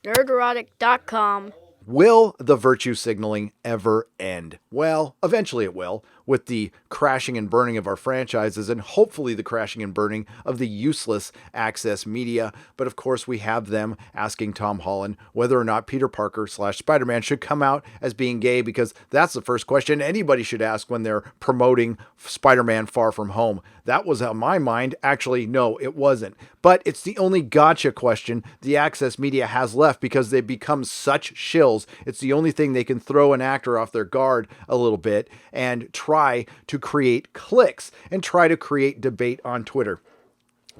nerderotic.com. Will the virtue signaling ever end? Well, eventually it will, with the crashing and burning of our franchises and hopefully the crashing and burning of the useless access media. But of course, we have them asking Tom Holland whether or not Peter Parker slash Spider-Man should come out as being gay, because that's the first question anybody should ask when they're promoting Spider-Man Far From Home. That was on my mind. Actually, no, it wasn't. But it's the only gotcha question the access media has left because they've become such shills. It's the only thing they can throw an actor off their guard a little bit and try to create clicks and try to create debate on Twitter.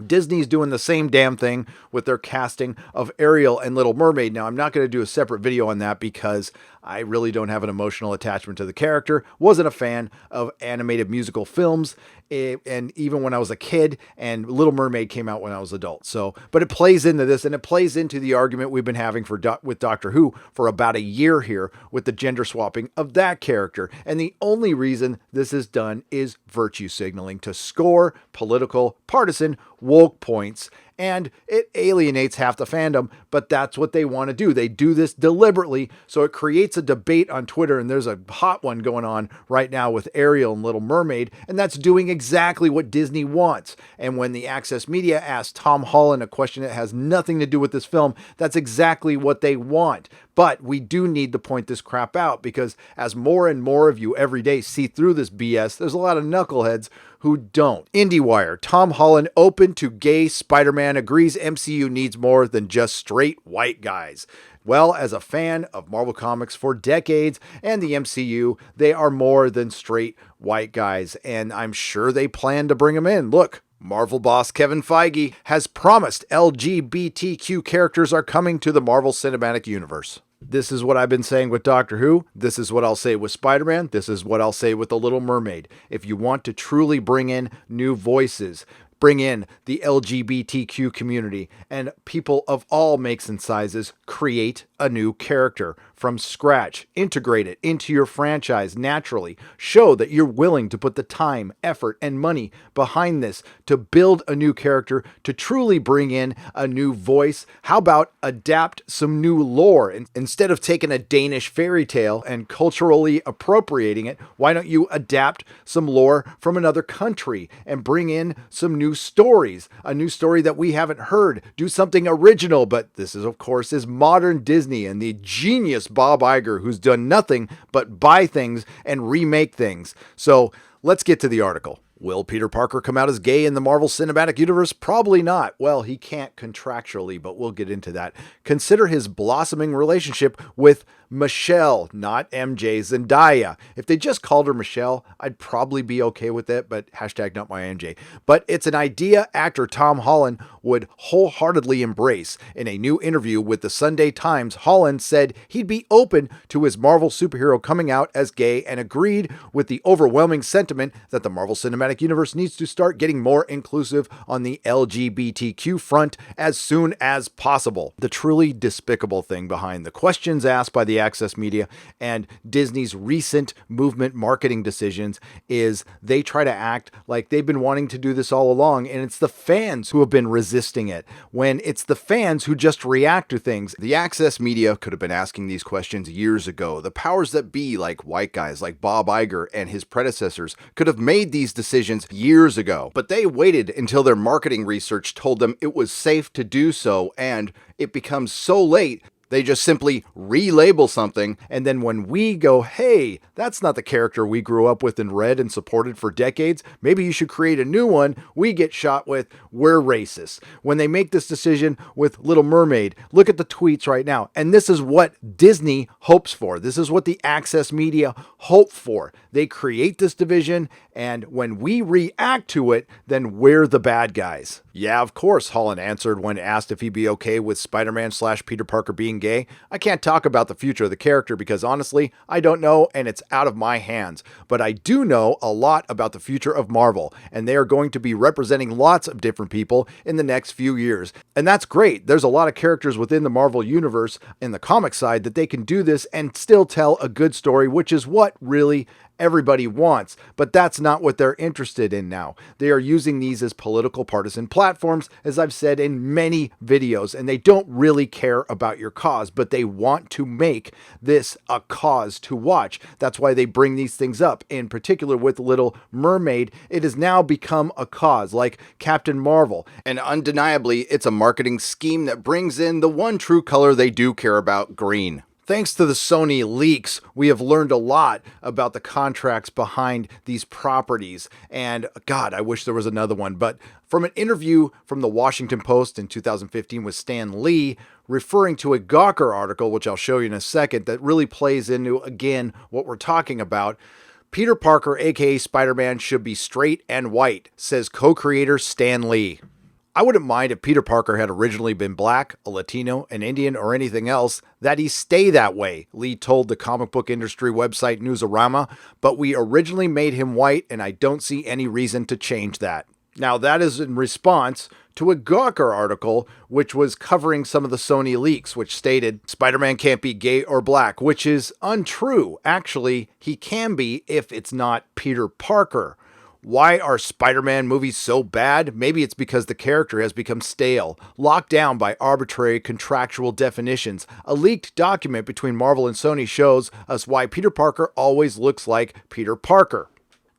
Disney's doing the same damn thing with their casting of Ariel and Little Mermaid. Now, I'm not going to do a separate video on that because I really don't have an emotional attachment to the character. Wasn't a fan of animated musical films, and even when I was a kid, and Little Mermaid came out when I was adult. So, but it plays into this, and it plays into the argument we've been having with Doctor Who for about a year here with the gender swapping of that character. And the only reason this is done is virtue signaling to score political, partisan, woke points, and it alienates half the fandom, but that's what they want to do. They do this deliberately, so it creates a debate on Twitter, and there's a hot one going on right now with Ariel and Little Mermaid, and that's doing exactly what Disney wants. And when the access media asks Tom Holland a question that has nothing to do with this film, that's exactly what they want. But we do need to point this crap out, because as more and more of you every day see through this BS, there's a lot of knuckleheads who don't. IndieWire, Tom Holland open to gay Spider-Man, agrees MCU needs more than just straight white guys. Well, as a fan of Marvel Comics for decades and the MCU, they are more than straight white guys, and I'm sure they plan to bring them in. Look, Marvel boss Kevin Feige has promised LGBTQ characters are coming to the Marvel Cinematic Universe. This is what I've been saying with Doctor Who. This is what I'll say with Spider-Man. This is what I'll say with The Little Mermaid. If you want to truly bring in new voices, bring in the LGBTQ community and people of all makes and sizes, create a new character from scratch, integrate it into your franchise naturally, show that you're willing to put the time, effort, and money behind this to build a new character, to truly bring in a new voice. How about adapt some new lore? Instead of taking a Danish fairy tale and culturally appropriating it, why don't you adapt some lore from another country and bring in some new stories, a new story that we haven't heard, do something original. But this is, of course, is modern Disney and the genius Bob Iger, who's done nothing but buy things and remake things. So let's get to the article. Will Peter Parker come out as gay in the Marvel Cinematic Universe? Probably not. Well, he can't contractually, but we'll get into that. Consider his blossoming relationship with Michelle, not MJ Zendaya. If they just called her Michelle, I'd probably be okay with it, but hashtag not my MJ. But it's an idea actor Tom Holland would wholeheartedly embrace. In a new interview with the Sunday Times, Holland said he'd be open to his Marvel superhero coming out as gay and agreed with the overwhelming sentiment that the Marvel Cinematic Universe needs to start getting more inclusive on the LGBTQ front as soon as possible. The truly despicable thing behind the questions asked by the access media and Disney's recent movement marketing decisions is they try to act like they've been wanting to do this all along, and it's the fans who have been resisting it, when it's the fans who just react to things. The access media could have been asking these questions years ago. The powers that be, like white guys like Bob Iger and his predecessors, could have made these decisions years ago, but they waited until their marketing research told them it was safe to do so, and it becomes so late they just simply relabel something, and then when we go, hey, that's not the character we grew up with and read and supported for decades, maybe you should create a new one, we get shot with, we're racist. When they make this decision with Little Mermaid, look at the tweets right now, and this is what Disney hopes for. This is what the access media hope for. They create this division, and when we react to it, then we're the bad guys. Yeah, of course, Holland answered when asked if he'd be okay with Spider-Man / Peter Parker being gay. I can't talk about the future of the character because honestly, I don't know and it's out of my hands. But I do know a lot about the future of Marvel, and they are going to be representing lots of different people in the next few years. And that's great. There's a lot of characters within the Marvel universe in the comic side that they can do this and still tell a good story, which is what really everybody wants, but that's not what they're interested in now. They are using these as political partisan platforms, as I've said in many videos, and they don't really care about your cause, but they want to make this a cause to watch. That's why they bring these things up. In particular with Little Mermaid, it has now become a cause, like Captain Marvel, and undeniably it's a marketing scheme that brings in the one true color they do care about, green. Thanks to the Sony leaks, we have learned a lot about the contracts behind these properties. And God, I wish there was another one. But from an interview from the Washington Post in 2015 with Stan Lee, referring to a Gawker article, which I'll show you in a second, that really plays into, again, what we're talking about. Peter Parker, aka Spider-Man, should be straight and white, says co-creator Stan Lee. I wouldn't mind if Peter Parker had originally been black, a Latino, an Indian, or anything else, that he stay that way, Lee told the comic book industry website Newsarama, but we originally made him white and I don't see any reason to change that. Now that is in response to a Gawker article which was covering some of the Sony leaks, which stated Spider-Man can't be gay or black, which is untrue. Actually, he can be if it's not Peter Parker. Why are Spider-Man movies so bad? Maybe it's because the character has become stale, locked down by arbitrary contractual definitions. A leaked document between Marvel and Sony shows us why Peter Parker always looks like Peter Parker.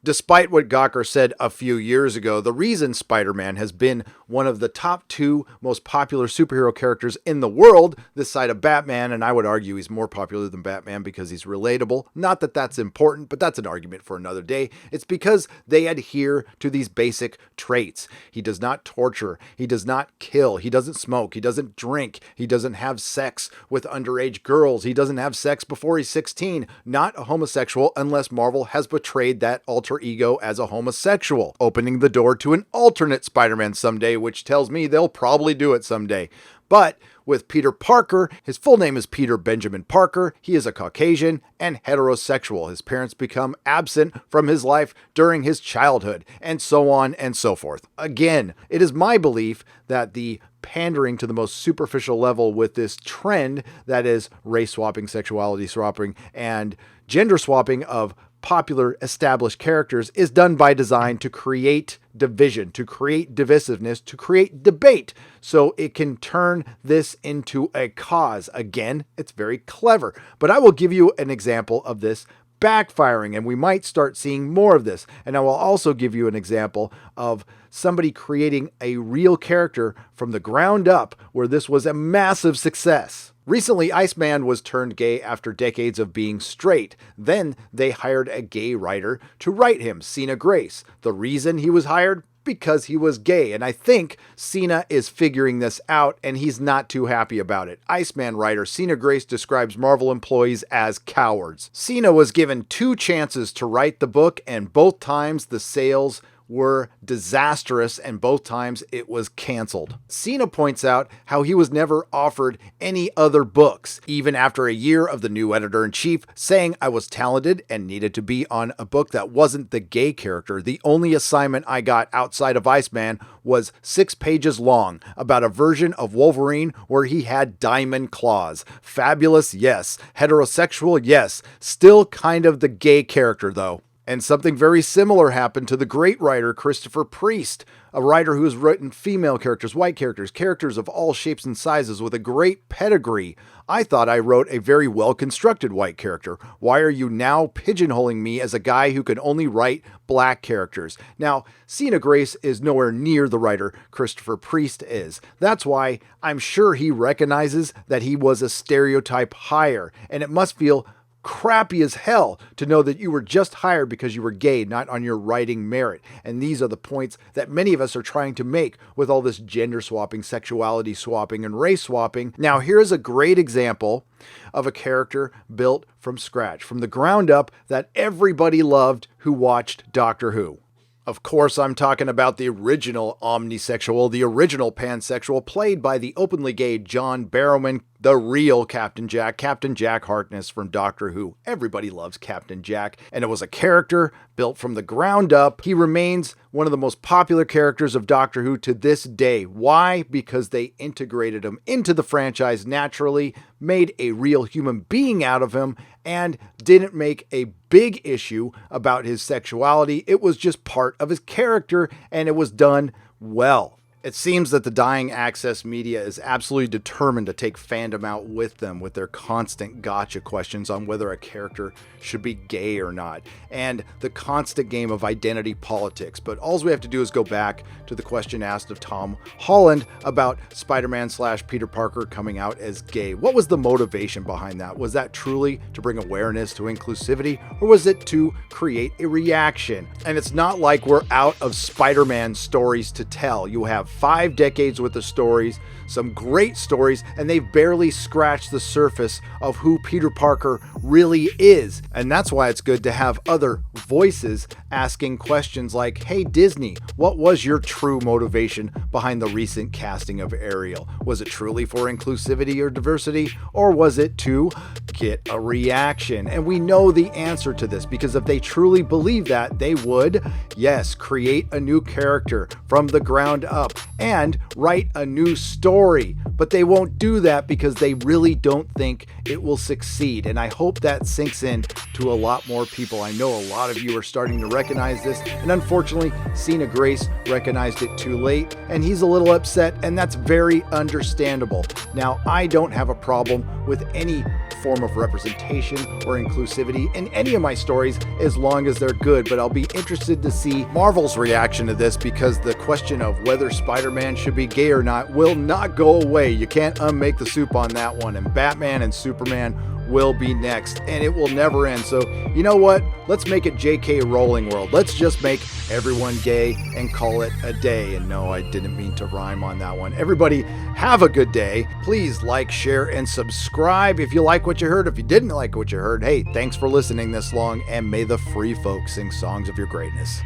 Despite what Gawker said a few years ago, the reason Spider-Man has been one of the top 2 most popular superhero characters in the world, this side of Batman, and I would argue he's more popular than Batman because he's relatable. Not that that's important, but that's an argument for another day. It's because they adhere to these basic traits. He does not torture. He does not kill. He doesn't smoke. He doesn't drink. He doesn't have sex with underage girls. He doesn't have sex before he's 16. Not a homosexual unless Marvel has betrayed that alter ego as a homosexual, opening the door to an alternate Spider-Man someday, which tells me they'll probably do it someday. But with Peter Parker, his full name is Peter Benjamin Parker. He is a Caucasian and heterosexual. His parents become absent from his life during his childhood, and so on and so forth. Again, it is my belief that the pandering to the most superficial level with this trend that is race swapping, sexuality swapping, and gender swapping of popular established characters is done by design to create division, to create divisiveness, to create debate, so it can turn this into a cause. Again, it's very clever, but I will give you an example of this backfiring, and we might start seeing more of this. And I will also give you an example of somebody creating a real character from the ground up where this was a massive success. Recently, Iceman was turned gay after decades of being straight. Then they hired a gay writer to write him, Cena Grace. The reason he was hired? Because he was gay, and I think Cena is figuring this out, and he's not too happy about it. Iceman writer Cena Grace describes Marvel employees as cowards. Cena was given 2 chances to write the book, and both times the sales were disastrous, and both times it was canceled. Cena points out how he was never offered any other books, even after a year of the new editor-in-chief saying I was talented and needed to be on a book that wasn't the gay character. The only assignment I got outside of Iceman was 6 pages long about a version of Wolverine where he had diamond claws. Fabulous, yes. Heterosexual, yes. Still kind of the gay character, though. And something very similar happened to the great writer Christopher Priest, a writer who has written female characters, white characters, characters of all shapes and sizes with a great pedigree. I thought I wrote a very well-constructed white character. Why are you now pigeonholing me as a guy who can only write black characters? Now, Cena Grace is nowhere near the writer Christopher Priest is. That's why I'm sure he recognizes that he was a stereotype hire, and it must feel crappy as hell to know that you were just hired because you were gay, not on your writing merit. And these are the points that many of us are trying to make with all this gender swapping, sexuality swapping, and race swapping. Now, here's a great example of a character built from scratch, from the ground up, that everybody loved who watched Doctor Who. Of course, I'm talking about the original omnisexual, the original pansexual, played by the openly gay John Barrowman, the real Captain Jack Harkness from Doctor Who. Everybody loves Captain Jack, and it was a character built from the ground up. He remains one of the most popular characters of Doctor Who to this day. Why? Because they integrated him into the franchise naturally, made a real human being out of him, and didn't make a big issue about his sexuality. It was just part of his character, and it was done well. It seems that the dying access media is absolutely determined to take fandom out with them with their constant gotcha questions on whether a character should be gay or not, and the constant game of identity politics. But all we have to do is go back to the question asked of Tom Holland about Spider-Man / Peter Parker coming out as gay. What was the motivation behind that? Was that truly to bring awareness to inclusivity, or was it to create a reaction? And it's not like we're out of Spider-Man stories to tell. You have 5 decades worth of stories, some great stories, and they've barely scratched the surface of who Peter Parker really is. And that's why it's good to have other voices asking questions like, hey Disney, what was your true motivation behind the recent casting of Ariel? Was it truly for inclusivity or diversity, or was it to get a reaction? And we know the answer to this, because if they truly believe that, they would, yes, create a new character from the ground up and write a new story. But they won't do that because they really don't think it will succeed. And I hope that sinks in to a lot more people. I know a lot of you are starting to recognize this, and unfortunately, Cena Grace recognized it too late, and he's a little upset, and that's very understandable. Now, I don't have a problem with any form of representation or inclusivity in any of my stories as long as they're good, but I'll be interested to see Marvel's reaction to this, because the question of whether Spider-Man should be gay or not will not go away. You can't unmake the soup on that one, and Batman and Superman will be next, and it will never end. So you know what? Let's make it JK Rowling World. Let's just make everyone gay and call it a day. And no, I didn't mean to rhyme on that one. Everybody have a good day. Please like, share, and subscribe if you like what you heard. If you didn't like what you heard, hey, thanks for listening this long, and may the free folks sing songs of your greatness.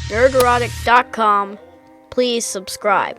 Nerderotic.com. Please subscribe.